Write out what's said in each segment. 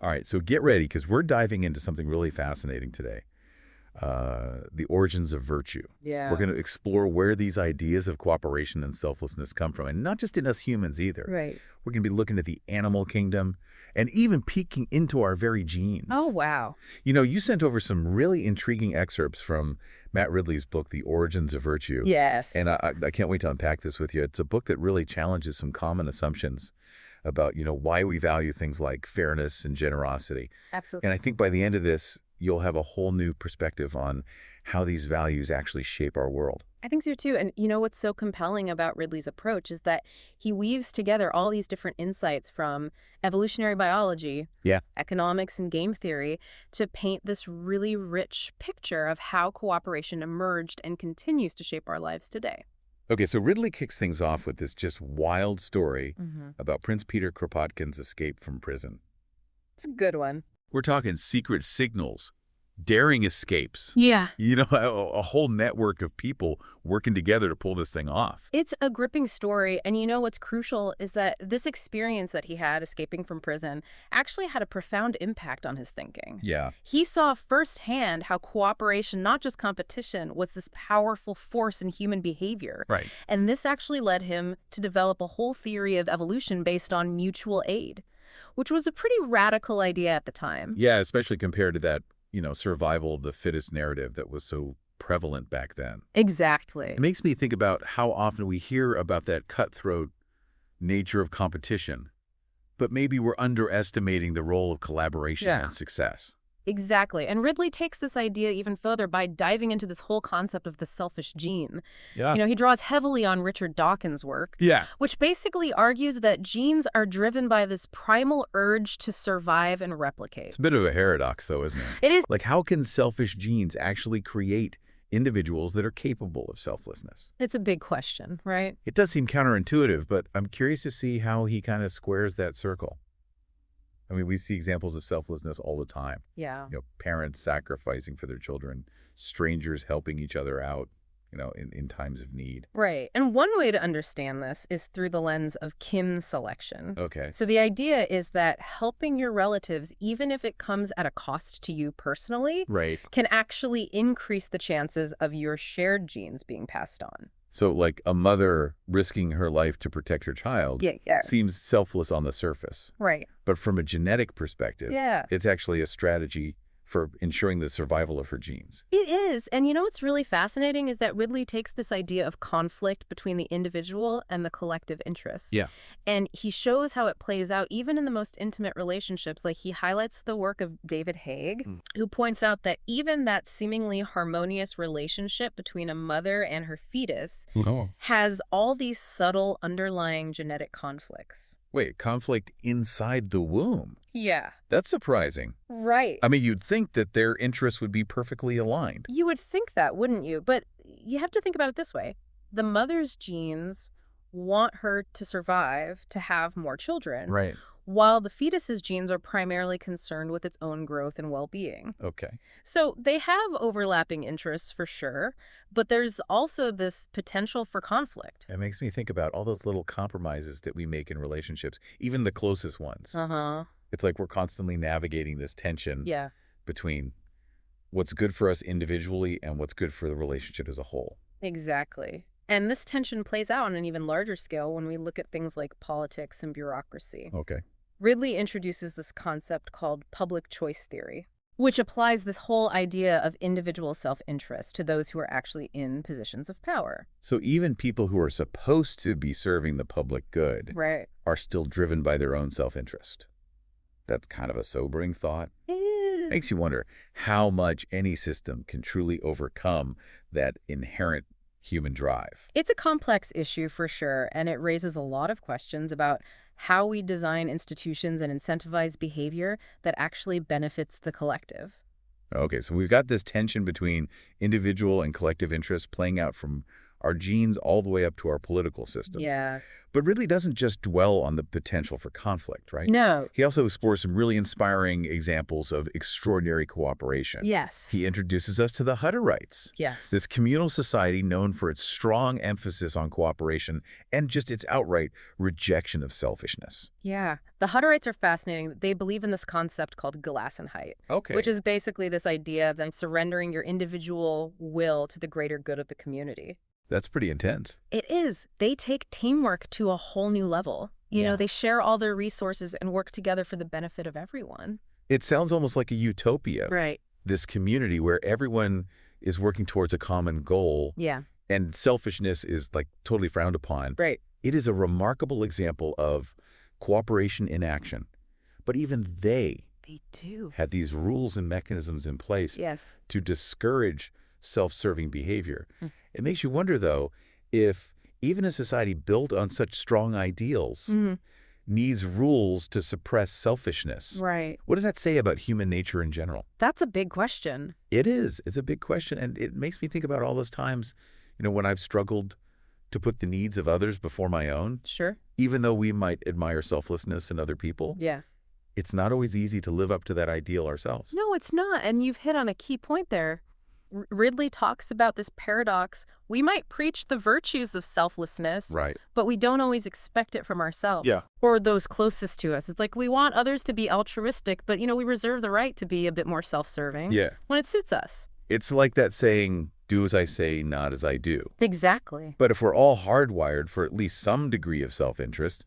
All right, so get ready because we're diving into something really fascinating today. The origins of virtue. We're Yeah. going to explore where these ideas of cooperation and selflessness come from, and not just in us humans either. Right. We're going to be looking at the animal kingdom and even peeking into our very Oh, genes. wow. You sent over some really intriguing excerpts from Matt Ridley's book, The Origins of Virtue. And Yes. I can't wait to unpack this with you. It's a book that really challenges some common assumptions about, why we value things like fairness and generosity. Absolutely. And I think by the end of this, you'll have a whole new perspective on how these values actually shape our world. I think so too. And you know what's so compelling about Ridley's approach is that he weaves together all these different insights from evolutionary biology, Yeah. economics, and game theory to paint this really rich picture of how cooperation emerged and continues to shape our lives today. Okay, so Ridley kicks things off with this just wild story Mm-hmm. about Prince Peter Kropotkin's escape from prison. It's a good one. We're talking secret signals, daring escapes. Yeah. A whole network of people working together to pull this thing off. It's a gripping story, and you know what's crucial is that this experience that he had escaping from prison actually had a profound impact on his thinking. Yeah. He saw firsthand how cooperation, not just competition, was this powerful force in human behavior. Right. And this actually led him to develop a whole theory of evolution based on mutual aid, which was a pretty radical idea at the time. Yeah, especially compared to that, survival of the fittest narrative that was so prevalent back then. Exactly. It makes me think about how often we hear about that cutthroat nature of competition, but maybe we're underestimating the role of collaboration Yeah. and success. Exactly. And Ridley takes this idea even further by diving into this whole concept of the selfish gene. Yeah. He draws heavily on Richard Dawkins' work, Yeah. which basically argues that genes are driven by this primal urge to survive and replicate. It's a bit of a paradox, though, isn't it? It is. Like, how can selfish genes actually create individuals that are capable of selflessness? It's a big question, right? It does seem counterintuitive, but I'm curious to see how he kind of squares that circle. I mean, we see examples of selflessness all the time. Yeah. Parents sacrificing for their children, strangers helping each other out, in times of need. Right. And one way to understand this is through the lens of kin selection. Okay. So the idea is that helping your relatives, even if it comes at a cost to you personally, Right. can actually increase the chances of your shared genes being passed on. So, like a mother risking her life to protect her child Yeah. seems selfless on the surface. Right. But from a genetic perspective, Yeah. it's actually a strategy for ensuring the survival of her genes. It is. And what's really fascinating is that Ridley takes this idea of conflict between the individual and the collective interests. Yeah. And he shows how it plays out even in the most intimate relationships. Like he highlights the work of David Haig, who points out that even that seemingly harmonious relationship between a mother and her fetus has all these subtle underlying genetic conflicts. Wait, conflict inside the womb? Yeah. That's surprising. Right. I mean, you'd think that their interests would be perfectly aligned. You would think that, wouldn't you? But you have to think about it this way. The mother's genes want her to survive, to have more children, Right. while the fetus's genes are primarily concerned with its own growth and well-being. Okay. So they have overlapping interests for sure, but there's also this potential for conflict. It makes me think about all those little compromises that we make in relationships, even the closest ones. Uh-huh. It's like we're constantly navigating this tension Yeah. between what's good for us individually and what's good for the relationship as a whole. Exactly. And this tension plays out on an even larger scale when we look at things like politics and bureaucracy. Okay. Ridley introduces this concept called public choice theory, which applies this whole idea of individual self-interest to those who are actually in positions of power. So even people who are supposed to be serving the public good Right. are still driven by their own self-interest. That's kind of a sobering thought. Makes you wonder how much any system can truly overcome that inherent human drive. It's a complex issue for sure, and it raises a lot of questions about how we design institutions and incentivize behavior that actually benefits the collective. Okay, so we've got this tension between individual and collective interests playing out from our genes all the way up to our political systems. Yeah. But Ridley doesn't just dwell on the potential for conflict, right? No. He also explores some really inspiring examples of extraordinary cooperation. Yes. He introduces us to the Hutterites, Yes. this communal society known for its strong emphasis on cooperation and just its outright rejection of selfishness. Yeah. The Hutterites are fascinating. They believe in this concept called Gelassenheit, Okay. which is basically this idea of them surrendering your individual will to the greater good of the community. That's pretty intense. It is. They take teamwork to a whole new level. You know, they share all their resources and work together for the benefit of everyone. It sounds almost like a utopia. Right. This community where everyone is working towards a common goal Yeah. and selfishness is like totally frowned upon. Right. It is a remarkable example of cooperation in action. But even they do. had these rules and mechanisms in place Yes. to discourage self-serving behavior. It makes you wonder, though, if even a society built on such strong ideals needs rules to suppress selfishness. Right. What does that say about human nature in general? That's a big question. It is. It's a big question, and it makes me think about all those times, when I've struggled to put the needs of others before my own. Sure. Even though we might admire selflessness in other people, Yeah. it's not always easy to live up to that ideal ourselves. No, it's not. And you've hit on a key point there. Ridley talks about this paradox. We might preach the virtues of selflessness, Right. but we don't always expect it from ourselves. Yeah. Or those closest to us. It's like we want others to be altruistic, but, we reserve the right to be a bit more self-serving Yeah. when it suits us. It's like that saying, do as I say, not as I do. Exactly. But if we're all hardwired for at least some degree of self-interest,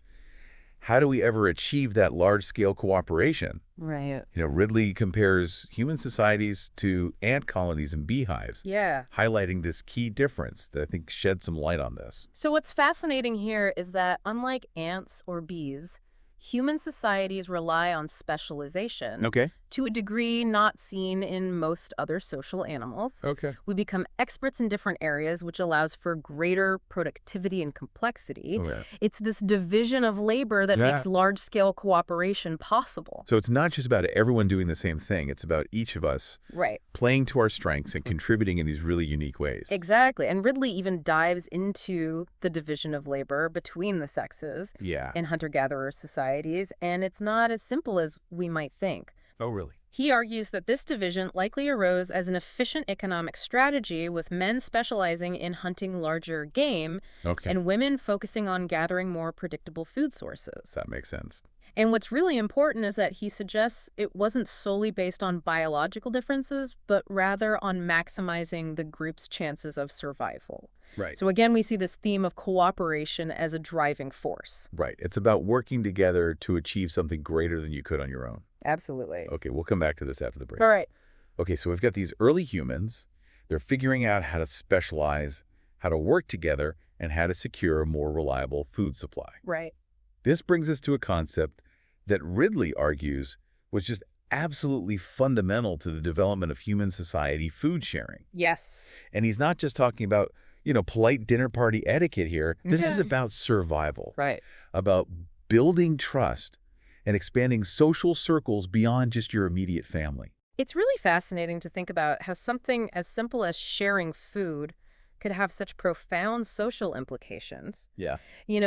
how do we ever achieve that large-scale cooperation? Right. Ridley compares human societies to ant colonies and beehives, Yeah. highlighting this key difference that I think sheds some light on this. So what's fascinating here is that unlike ants or bees, human societies rely on specialization Okay. to a degree not seen in most other social animals. Okay. We become experts in different areas, which allows for greater productivity and complexity. Okay. It's this division of labor that Yeah. makes large-scale cooperation possible. So it's not just about everyone doing the same thing. It's about each of us Right. playing to our strengths and contributing in these really unique ways. Exactly. And Ridley even dives into the division of labor between the sexes Yeah. in hunter-gatherer societies, and it's not as simple as we might think. Oh, really? He argues that this division likely arose as an efficient economic strategy, with men specializing in hunting larger game Okay. and women focusing on gathering more predictable food sources. That makes sense. And what's really important is that he suggests it wasn't solely based on biological differences, but rather on maximizing the group's chances of survival. Right. So again, we see this theme of cooperation as a driving force. Right. It's about working together to achieve something greater than you could on your own. Absolutely. Okay, we'll come back to this after the break. All right. Okay, so we've got these early humans. They're figuring out how to specialize, how to work together, and how to secure a more reliable food supply. Right. This brings us to a concept that Ridley argues was just absolutely fundamental to the development of human society, food sharing. Yes. And he's not just talking about, polite dinner party etiquette here. This is about survival, Right. about building trust and expanding social circles beyond just your immediate family. It's really fascinating to think about how something as simple as sharing food could have such profound social implications. Yeah.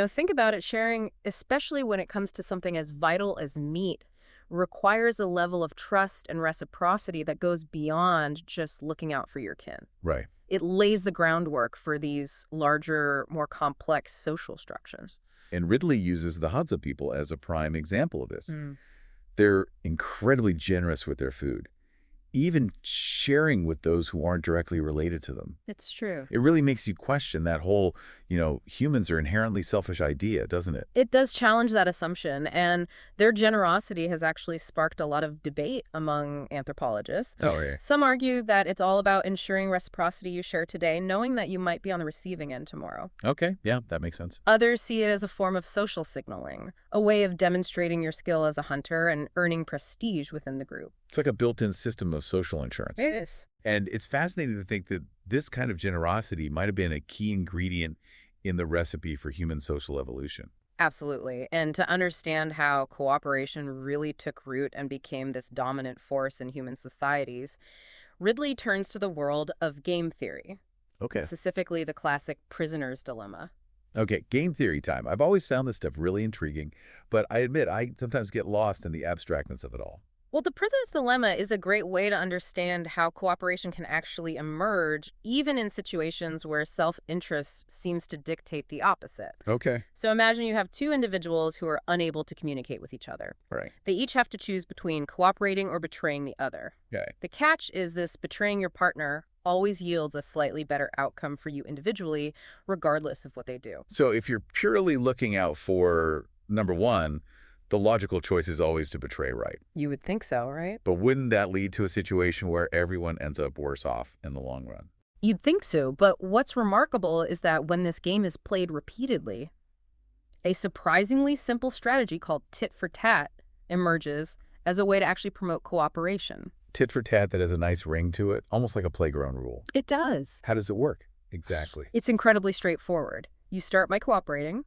Think about it, sharing, especially when it comes to something as vital as meat, requires a level of trust and reciprocity that goes beyond just looking out for your kin. Right. It lays the groundwork for these larger, more complex social structures. And Ridley uses the Hadza people as a prime example of this. Mm. They're incredibly generous with their food, even sharing with those who aren't directly related to them. It's true. It really makes you question that whole, humans are inherently selfish idea, doesn't it? It does challenge that assumption, and their generosity has actually sparked a lot of debate among anthropologists. Oh, yeah. Some argue that it's all about ensuring reciprocity you share today, knowing that you might be on the receiving end tomorrow. Okay, yeah, that makes sense. Others see it as a form of social signaling, a way of demonstrating your skill as a hunter and earning prestige within the group. It's like a built-in system of social insurance. It is. And it's fascinating to think that this kind of generosity might have been a key ingredient in the recipe for human social evolution. Absolutely. And to understand how cooperation really took root and became this dominant force in human societies, Ridley turns to the world of game theory. Okay. specifically the classic prisoner's dilemma. Okay, game theory time. I've always found this stuff really intriguing, but I admit I sometimes get lost in the abstractness of it all. Well, the prisoner's dilemma is a great way to understand how cooperation can actually emerge, even in situations where self-interest seems to dictate the opposite. Okay. So imagine you have two individuals who are unable to communicate with each other. Right. They each have to choose between cooperating or betraying the other. Okay. The catch is this: betraying your partner always yields a slightly better outcome for you individually, regardless of what they do. So if you're purely looking out for number one, the logical choice is always to betray, right? You would think so, right? But wouldn't that lead to a situation where everyone ends up worse off in the long run? You'd think so, but what's remarkable is that when this game is played repeatedly, a surprisingly simple strategy called tit for tat emerges as a way to actually promote cooperation. Tit for tat that has a nice ring to it, almost like a playground rule. It does. How does it work? Exactly. It's incredibly straightforward. You start by cooperating,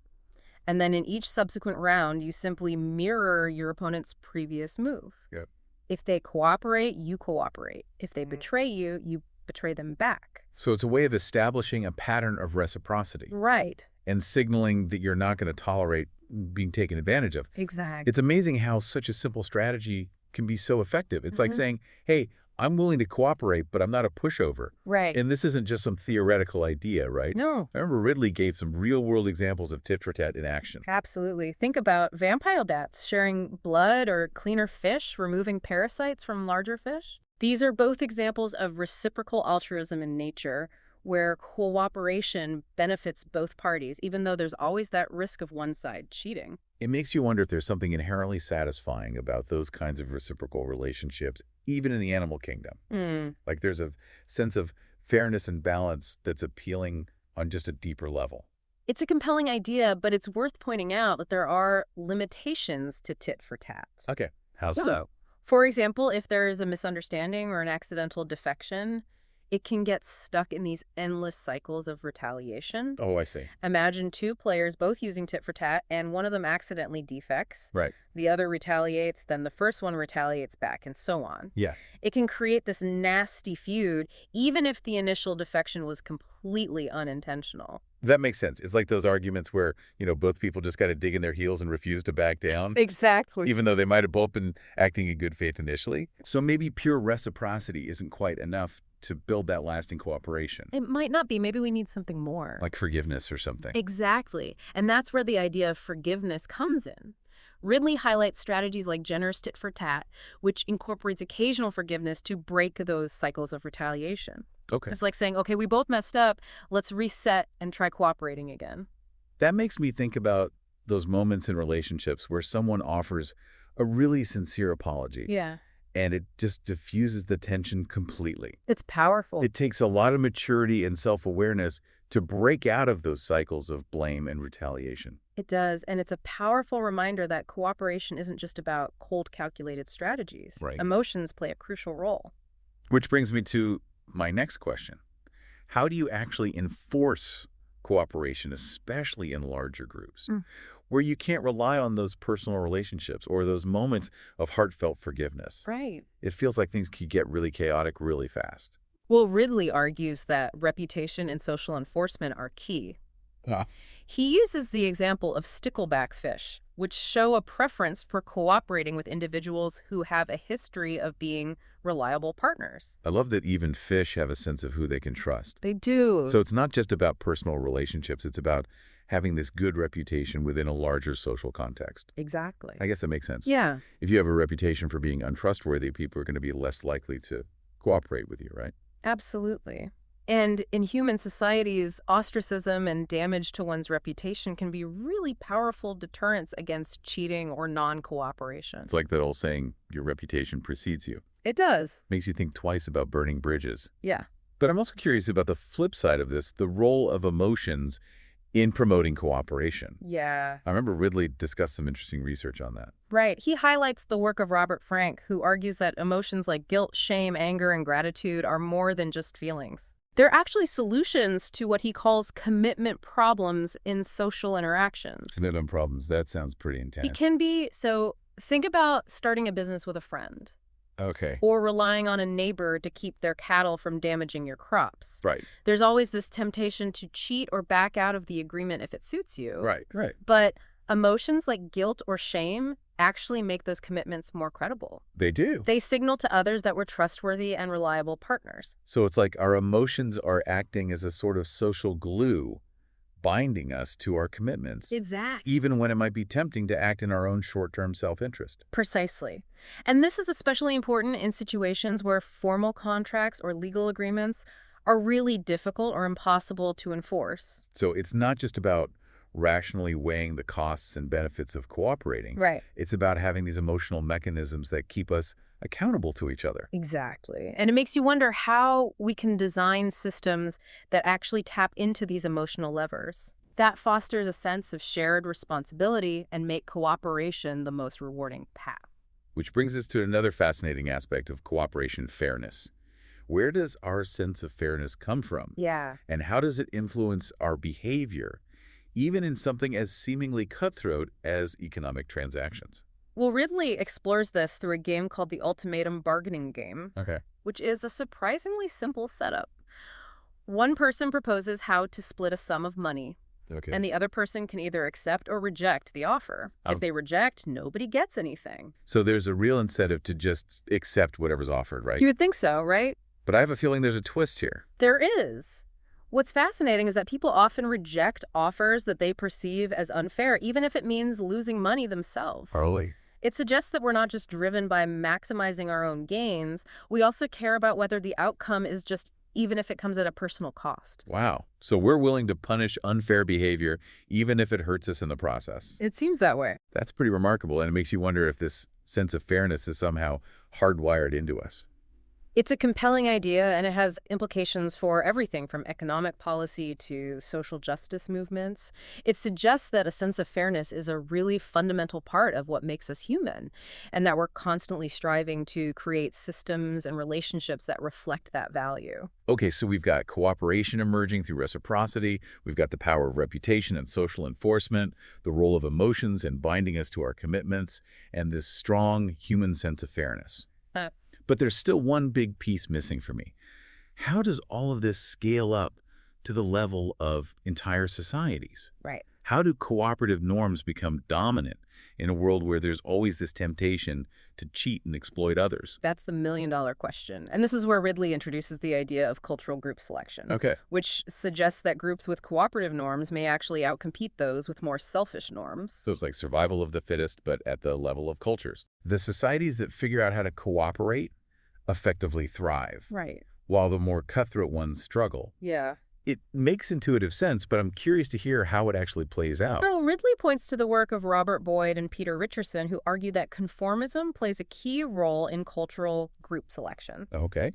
and then in each subsequent round, you simply mirror your opponent's previous move. Yep. If they cooperate, you cooperate. If they betray you, you betray them back. So it's a way of establishing a pattern of reciprocity Right. and signaling that you're not going to tolerate being taken advantage of. Exactly. It's amazing how such a simple strategy can be so effective. It's like saying, hey, I'm willing to cooperate, but I'm not a pushover. Right. And this isn't just some theoretical idea, right? No. I remember Ridley gave some real-world examples of tit for tat in action. Absolutely. Think about vampire bats sharing blood or cleaner fish, removing parasites from larger fish. These are both examples of reciprocal altruism in nature, where cooperation benefits both parties, even though there's always that risk of one side cheating. It makes you wonder if there's something inherently satisfying about those kinds of reciprocal relationships, even in the animal kingdom. Like there's a sense of fairness and balance that's appealing on just a deeper level. It's a compelling idea, but it's worth pointing out that there are limitations to tit for tat. Okay. How so? For example, if there's a misunderstanding or an accidental defection, it can get stuck in these endless cycles of retaliation. Oh, I see. Imagine two players both using tit for tat, and one of them accidentally defects. Right. The other retaliates, then the first one retaliates back, and so on. Yeah. It can create this nasty feud, even if the initial defection was completely unintentional. That makes sense. It's like those arguments where, both people just got to dig in their heels and refuse to back down. Exactly. Even though they might have both been acting in good faith initially. So maybe pure reciprocity isn't quite enough to build that lasting cooperation. It might not be. Maybe we need something more. Like forgiveness or something. Exactly. And that's where the idea of forgiveness comes in. Ridley highlights strategies like generous tit for tat, which incorporates occasional forgiveness to break those cycles of retaliation. Okay. It's like saying, okay, we both messed up. Let's reset and try cooperating again. That makes me think about those moments in relationships where someone offers a really sincere apology. Yeah. And it just diffuses the tension completely. It's powerful. It takes a lot of maturity and self-awareness to break out of those cycles of blame and retaliation. It does, and it's a powerful reminder that cooperation isn't just about cold, calculated strategies. Right. Emotions play a crucial role. Which brings me to my next question. How do you actually enforce cooperation, especially in larger groups, where you can't rely on those personal relationships or those moments of heartfelt forgiveness? Right. It feels like things could get really chaotic really fast. Well, Ridley argues that reputation and social enforcement are key. He uses the example of stickleback fish, which show a preference for cooperating with individuals who have a history of being reliable partners. I love that even fish have a sense of who they can trust. They do. So it's not just about personal relationships. It's about having this good reputation within a larger social context. Exactly. I guess that makes sense. Yeah. If you have a reputation for being untrustworthy, people are going to be less likely to cooperate with you, right? Absolutely. And in human societies, ostracism and damage to one's reputation can be really powerful deterrents against cheating or non-cooperation. It's like that old saying, your reputation precedes you. It does. Makes you think twice about burning bridges. Yeah. But I'm also curious about the flip side of this, the role of emotions in promoting cooperation. Yeah. I remember Ridley discussed some interesting research on that. Right. He highlights the work of Robert Frank, who argues that emotions like guilt, shame, anger, and gratitude are more than just feelings. They're actually solutions to what he calls commitment problems in social interactions. Commitment problems, that sounds pretty intense. It can be. So think about starting a business with a friend. Okay. or relying on a neighbor to keep their cattle from damaging your crops. Right. There's always this temptation to cheat or back out of the agreement if it suits you. Right. Right. But emotions like guilt or shame actually make those commitments more credible. They do. They signal to others that we're trustworthy and reliable partners. So it's like our emotions are acting as a sort of social glue, binding us to our commitments, Exactly. even when it might be tempting to act in our own short-term self-interest. Precisely. And this is especially important in situations where formal contracts or legal agreements are really difficult or impossible to enforce. So it's not just about rationally weighing the costs and benefits of cooperating. Right. It's about having these emotional mechanisms that keep us accountable to each other. Exactly. And it makes you wonder how we can design systems that actually tap into these emotional levers. That fosters a sense of shared responsibility and make cooperation the most rewarding path. Which brings us to another fascinating aspect of cooperation fairness. Where does our sense of fairness come from? Yeah. And how does it influence our behavior, even in something as seemingly cutthroat as economic transactions? Well, Ridley explores this through a game called the Ultimatum Bargaining Game, Okay. which is a surprisingly simple setup. One person proposes how to split a sum of money, Okay. and the other person can either accept or reject the offer. If they reject, nobody gets anything. So there's a real incentive to just accept whatever's offered, right? You would think so, right? But I have a feeling there's a twist here. There is. What's fascinating is that people often reject offers that they perceive as unfair, even if it means losing money themselves. Harley. It suggests that we're not just driven by maximizing our own gains, we also care about whether the outcome is just, even if it comes at a personal cost. Wow. So we're willing to punish unfair behavior even if it hurts us in the process. It seems that way. That's pretty remarkable, and it makes you wonder if this sense of fairness is somehow hardwired into us. It's a compelling idea, and it has implications for everything from economic policy to social justice movements. It suggests that a sense of fairness is a really fundamental part of what makes us human, and that we're constantly striving to create systems and relationships that reflect that value. Okay, so we've got cooperation emerging through reciprocity, we've got the power of reputation and social enforcement, the role of emotions in binding us to our commitments, and this strong human sense of fairness. But there's still one big piece missing for me. How does all of this scale up to the level of entire societies? Right. How do cooperative norms become dominant in a world where there's always this temptation to cheat and exploit others? That's the million-dollar question. And this is where Ridley introduces the idea of cultural group selection, Okay. which suggests that groups with cooperative norms may actually outcompete those with more selfish norms. So it's like survival of the fittest, but at the level of cultures. The societies that figure out how to cooperate effectively thrive, Right. while the more cutthroat ones struggle. Yeah. It makes intuitive sense, but I'm curious to hear how it actually plays out. Well, Ridley points to the work of Robert Boyd and Peter Richardson, who argue that conformism plays a key role in cultural group selection. Okay.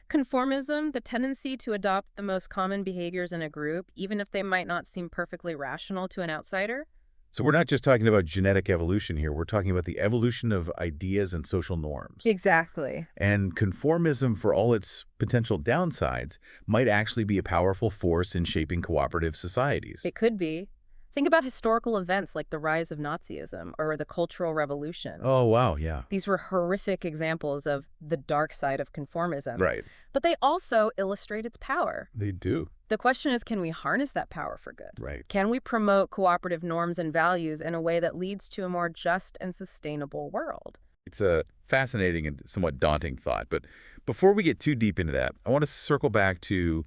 Conformism, the tendency to adopt the most common behaviors in a group, even if they might not seem perfectly rational to an outsider. So we're not just talking about genetic evolution here. We're talking about the evolution of ideas and social norms. Exactly. And conformism, for all its potential downsides, might actually be a powerful force in shaping cooperative societies. It could be. Think about historical events like the rise of Nazism or the Cultural Revolution. Oh, wow, yeah. These were horrific examples of the dark side of conformism. Right. But they also illustrate its power. They do. The question is, can we harness that power for good? Right. Can we promote cooperative norms and values in a way that leads to a more just and sustainable world? It's a fascinating and somewhat daunting thought. But before we get too deep into that, I want to circle back to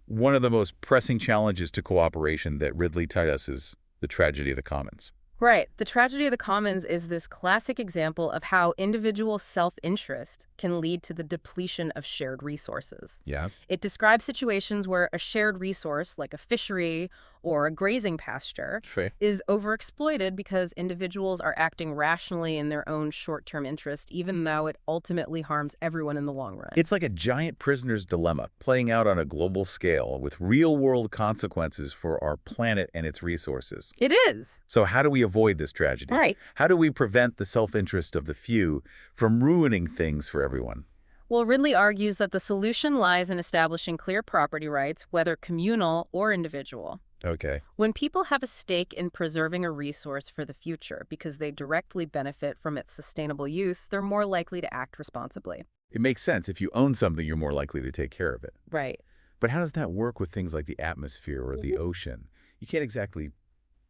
one of the most pressing challenges to cooperation that Ridley tied us is the tragedy of the commons. Right. The tragedy of the commons is this classic example of how individual self-interest can lead to the depletion of shared resources. Yeah. It describes situations where a shared resource, like a fishery or a grazing pasture, Fair. is overexploited because individuals are acting rationally in their own short-term interest, even though it ultimately harms everyone in the long run. It's like a giant prisoner's dilemma playing out on a global scale with real-world consequences for our planet and its resources. It is. So how do we avoid this tragedy? Right. How do we prevent the self-interest of the few from ruining things for everyone? Well, Ridley argues that the solution lies in establishing clear property rights, whether communal or individual. Okay. When people have a stake in preserving a resource for the future because they directly benefit from its sustainable use, they're more likely to act responsibly. It makes sense. If you own something, you're more likely to take care of it. Right. But how does that work with things like the atmosphere or the ocean? You can't exactly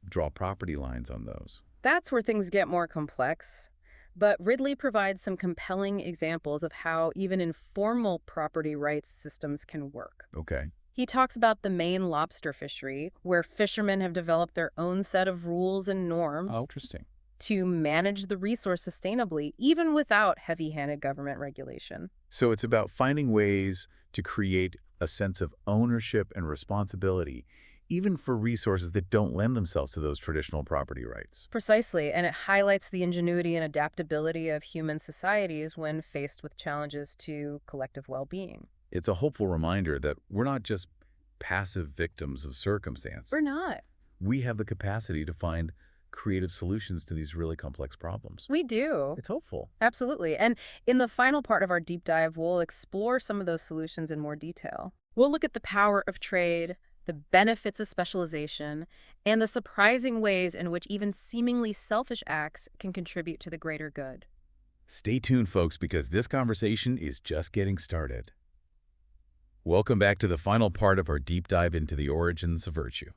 draw property lines on those. That's where things get more complex. But Ridley provides some compelling examples of how even informal property rights systems can work. Okay. He talks about the Maine lobster fishery, where fishermen have developed their own set of rules and norms Oh, interesting. to manage the resource sustainably, even without heavy-handed government regulation. So it's about finding ways to create a sense of ownership and responsibility, even for resources that don't lend themselves to those traditional property rights. Precisely, and it highlights the ingenuity and adaptability of human societies when faced with challenges to collective well-being. It's a hopeful reminder that we're not just passive victims of circumstance. We're not. We have the capacity to find creative solutions to these really complex problems. We do. It's hopeful. Absolutely. And in the final part of our deep dive, we'll explore some of those solutions in more detail. We'll look at the power of trade, the benefits of specialization, and the surprising ways in which even seemingly selfish acts can contribute to the greater good. Stay tuned, folks, because this conversation is just getting started. Welcome back to the final part of our deep dive into the origins of virtue.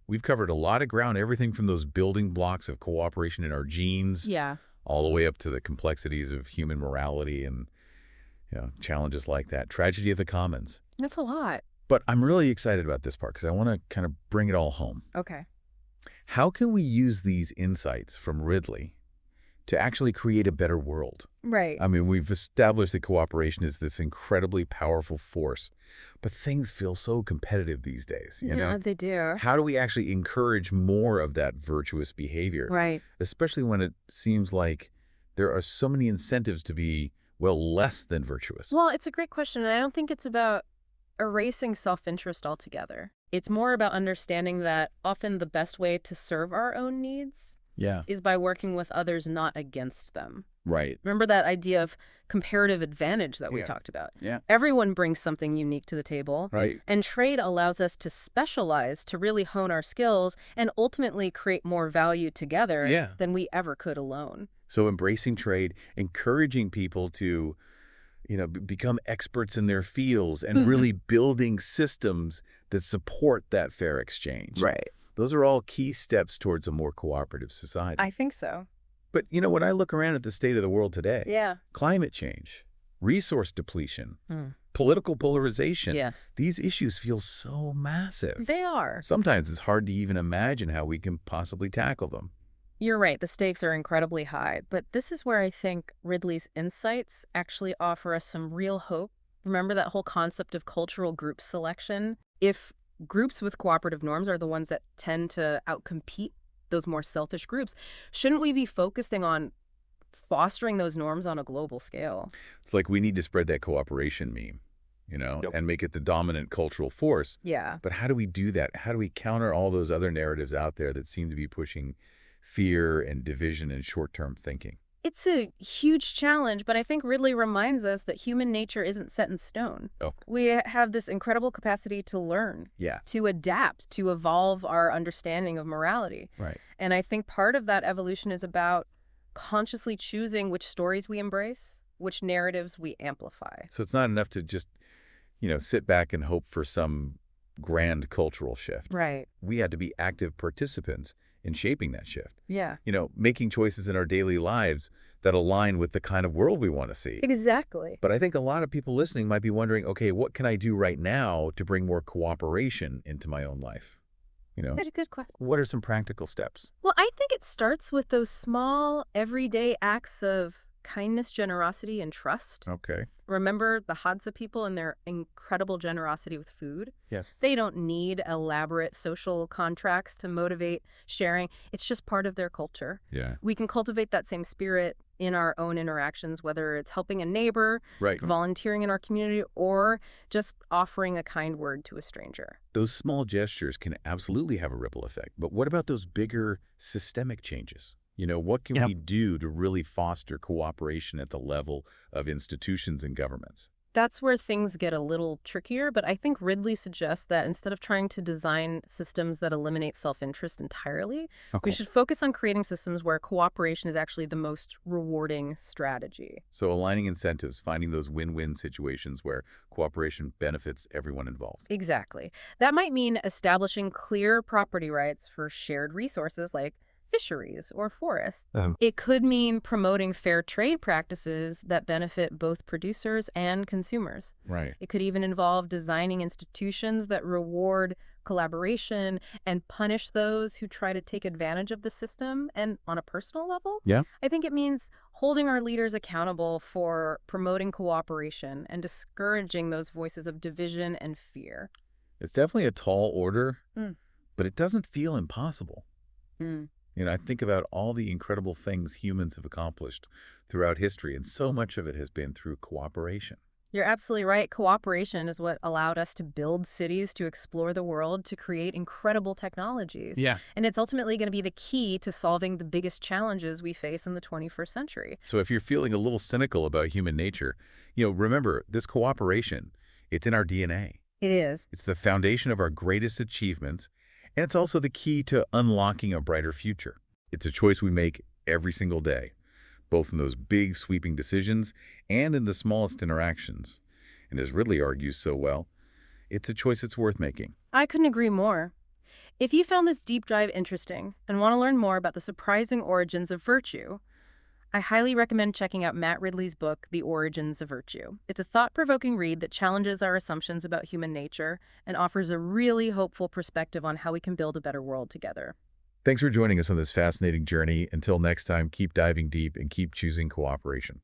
We've covered a lot of ground, everything from those building blocks of cooperation in our genes, Yeah. all the way up to the complexities of human morality and challenges like that. Tragedy of the commons. That's a lot. But I'm really excited about this part because I want to kind of bring it all home. Okay. How can we use these insights from Ridley to actually create a better world? Right. I mean, we've established that cooperation is this incredibly powerful force, but things feel so competitive these days, Yeah, they do. How do we actually encourage more of that virtuous behavior? Right. Especially when it seems like there are so many incentives to be, well, less than virtuous. Well, it's a great question, and I don't think it's about erasing self-interest altogether. It's more about understanding that often the best way to serve our own needs Yeah. is by working with others, not against them. Right. Remember that idea of comparative advantage that we Yeah. talked about? Yeah. Everyone brings something unique to the table. Right. And trade allows us to specialize, to really hone our skills, and ultimately create more value together Yeah. than we ever could alone. So embracing trade, encouraging people to, become experts in their fields and really building systems that support that fair exchange. Right. Those are all key steps towards a more cooperative society. I think so. But, when I look around at the state of the world today, Yeah. climate change, resource depletion, Hmm. political polarization, Yeah. these issues feel so massive. They are. Sometimes it's hard to even imagine how we can possibly tackle them. You're right, the stakes are incredibly high, but this is where I think Ridley's insights actually offer us some real hope. Remember that whole concept of cultural group selection? If groups with cooperative norms are the ones that tend to outcompete those more selfish groups, shouldn't we be focusing on fostering those norms on a global scale? It's like we need to spread that cooperation meme, Yep. and make it the dominant cultural force. Yeah. But how do we do that? How do we counter all those other narratives out there that seem to be pushing fear and division and short-term thinking? It's a huge challenge, but I think Ridley reminds us that human nature isn't set in stone. Oh. We have this incredible capacity to learn, Yeah, to adapt, to evolve our understanding of morality. right. And I think part of that evolution is about consciously choosing which stories we embrace, which narratives we amplify. So it's not enough to just, sit back and hope for some grand cultural shift. Right. We had to be active participants in shaping that shift. Yeah. Making choices in our daily lives that align with the kind of world we want to see. Exactly. But I think a lot of people listening might be wondering, okay, what can I do right now to bring more cooperation into my own life? That's a good question. What are some practical steps? Well, I think it starts with those small, everyday acts of kindness, generosity, and trust. Okay. Remember the Hadza people and their incredible generosity with food? Yes. They don't need elaborate social contracts to motivate sharing. It's just part of their culture. Yeah. We can cultivate that same spirit in our own interactions, whether it's helping a neighbor, Right. volunteering in our community, or just offering a kind word to a stranger. Those small gestures can absolutely have a ripple effect. But what about those bigger systemic changes? What can Yep. we do to really foster cooperation at the level of institutions and governments? That's where things get a little trickier, but I think Ridley suggests that instead of trying to design systems that eliminate self-interest entirely, we Okay. should focus on creating systems where cooperation is actually the most rewarding strategy. So aligning incentives, finding those win-win situations where cooperation benefits everyone involved. Exactly. That might mean establishing clear property rights for shared resources like fisheries or forests. It could mean promoting fair trade practices that benefit both producers and consumers. Right. It could even involve designing institutions that reward collaboration and punish those who try to take advantage of the system. And on a personal level, Yeah. I think it means holding our leaders accountable for promoting cooperation and discouraging those voices of division and fear. It's definitely a tall order, Mm. but it doesn't feel impossible. Mm. I think about all the incredible things humans have accomplished throughout history, and so much of it has been through cooperation. You're absolutely right. Cooperation is what allowed us to build cities, to explore the world, to create incredible technologies. Yeah. And it's ultimately going to be the key to solving the biggest challenges we face in the 21st century. So if you're feeling a little cynical about human nature, remember this cooperation, it's in our DNA. It is. It's the foundation of our greatest achievements, and it's also the key to unlocking a brighter future. It's a choice we make every single day, both in those big sweeping decisions and in the smallest interactions. And as Ridley argues so well, it's a choice that's worth making. I couldn't agree more. If you found this deep dive interesting and want to learn more about the surprising origins of virtue, I highly recommend checking out Matt Ridley's book, The Origins of Virtue. It's a thought-provoking read that challenges our assumptions about human nature and offers a really hopeful perspective on how we can build a better world together. Thanks for joining us on this fascinating journey. Until next time, keep diving deep and keep choosing cooperation.